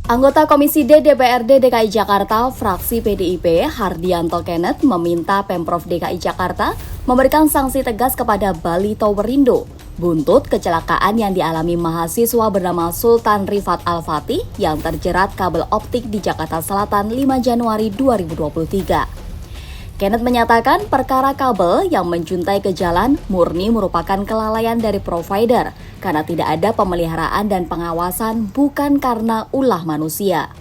Anggota Komisi D DPRD DKI Jakarta, fraksi PDIP, Hardianto Kenneth, meminta Pemprov DKI Jakarta memberikan sanksi tegas kepada Bali Towerindo, buntut kecelakaan yang dialami mahasiswa bernama Sultan Rifat Al-Fatih yang terjerat kabel optik di Jakarta Selatan 5 Januari 2023. Kenneth menyatakan perkara kabel yang menjuntai ke jalan murni merupakan kelalaian dari provider karena tidak ada pemeliharaan dan pengawasan, bukan karena ulah manusia.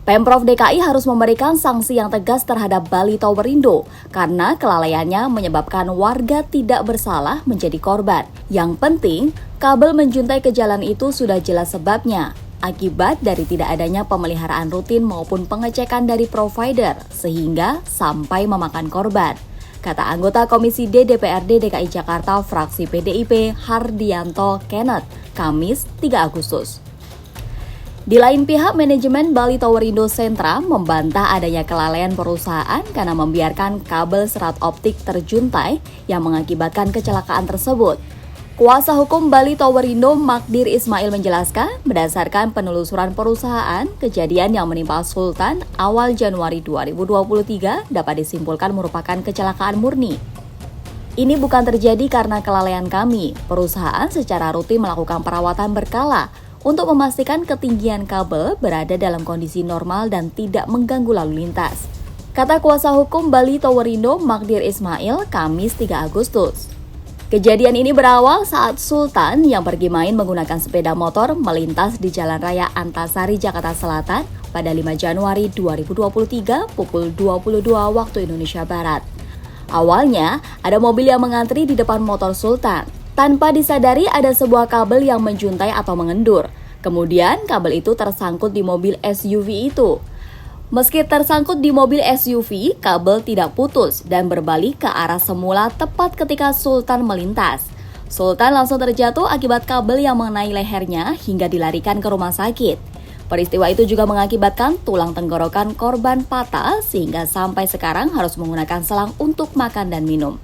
Pemprov DKI harus memberikan sanksi yang tegas terhadap Bali Towerindo karena kelalaiannya menyebabkan warga tidak bersalah menjadi korban. Yang penting, kabel menjuntai ke jalan itu sudah jelas sebabnya, akibat dari tidak adanya pemeliharaan rutin maupun pengecekan dari provider, sehingga sampai memakan korban, kata anggota Komisi D DPRD DKI Jakarta fraksi PDIP Hardianto Kenneth, Kamis 3 Agustus. Di lain pihak, manajemen Bali Towerindo Sentra membantah adanya kelalaian perusahaan karena membiarkan kabel serat optik terjuntai yang mengakibatkan kecelakaan tersebut. Kuasa hukum Bali Towerindo Magdir Ismail menjelaskan, berdasarkan penelusuran perusahaan, kejadian yang menimpa Sultan awal Januari 2023 dapat disimpulkan merupakan kecelakaan murni. Ini bukan terjadi karena kelalaian kami. Perusahaan secara rutin melakukan perawatan berkala untuk memastikan ketinggian kabel berada dalam kondisi normal dan tidak mengganggu lalu lintas, kata kuasa hukum Bali Towerindo Magdir Ismail, Kamis 3 Agustus. Kejadian ini berawal saat Sultan yang pergi main menggunakan sepeda motor melintas di Jalan Raya Antasari, Jakarta Selatan pada 5 Januari 2023 pukul 22 waktu Indonesia Barat. Awalnya, ada mobil yang mengantri di depan motor Sultan. Tanpa disadari ada sebuah kabel yang menjuntai atau mengendur. Kemudian, kabel itu tersangkut di mobil SUV itu. Meski tersangkut di mobil SUV, kabel tidak putus dan berbalik ke arah semula tepat ketika Sultan melintas. Sultan langsung terjatuh akibat kabel yang mengenai lehernya hingga dilarikan ke rumah sakit. Peristiwa itu juga mengakibatkan tulang tenggorokan korban patah sehingga sampai sekarang harus menggunakan selang untuk makan dan minum.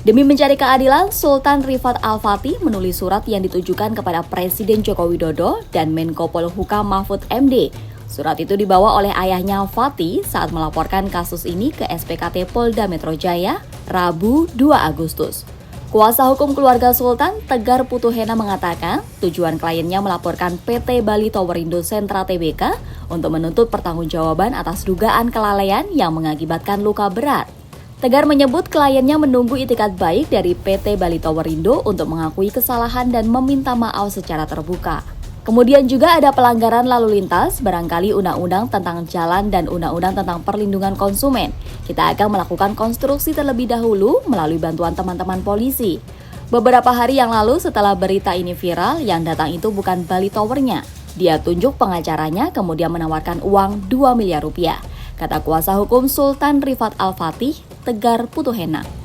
Demi mencari keadilan, Sultan Rifat Al-Fatih menulis surat yang ditujukan kepada Presiden Joko Widodo dan Menko Polhukam Mahfud MD. Surat itu dibawa oleh ayahnya Fatih saat melaporkan kasus ini ke SPKT Polda Metro Jaya, Rabu 2 Agustus. Kuasa hukum keluarga Sultan, Tegar Putuhena, mengatakan tujuan kliennya melaporkan PT Bali Towerindo Sentra Tbk untuk menuntut pertanggungjawaban atas dugaan kelalaian yang mengakibatkan luka berat. Tegar menyebut kliennya menunggu itikat baik dari PT Bali Towerindo untuk mengakui kesalahan dan meminta maaf secara terbuka. Kemudian juga ada pelanggaran lalu lintas, barangkali undang-undang tentang jalan dan undang-undang tentang perlindungan konsumen. Kita akan melakukan konstruksi terlebih dahulu melalui bantuan teman-teman polisi. Beberapa hari yang lalu setelah berita ini viral, yang datang itu bukan Bali Towernya. Dia tunjuk pengacaranya kemudian menawarkan uang 2 miliar rupiah, kata kuasa hukum Sultan Rifat Al-Fatih, Tegar Putuhena.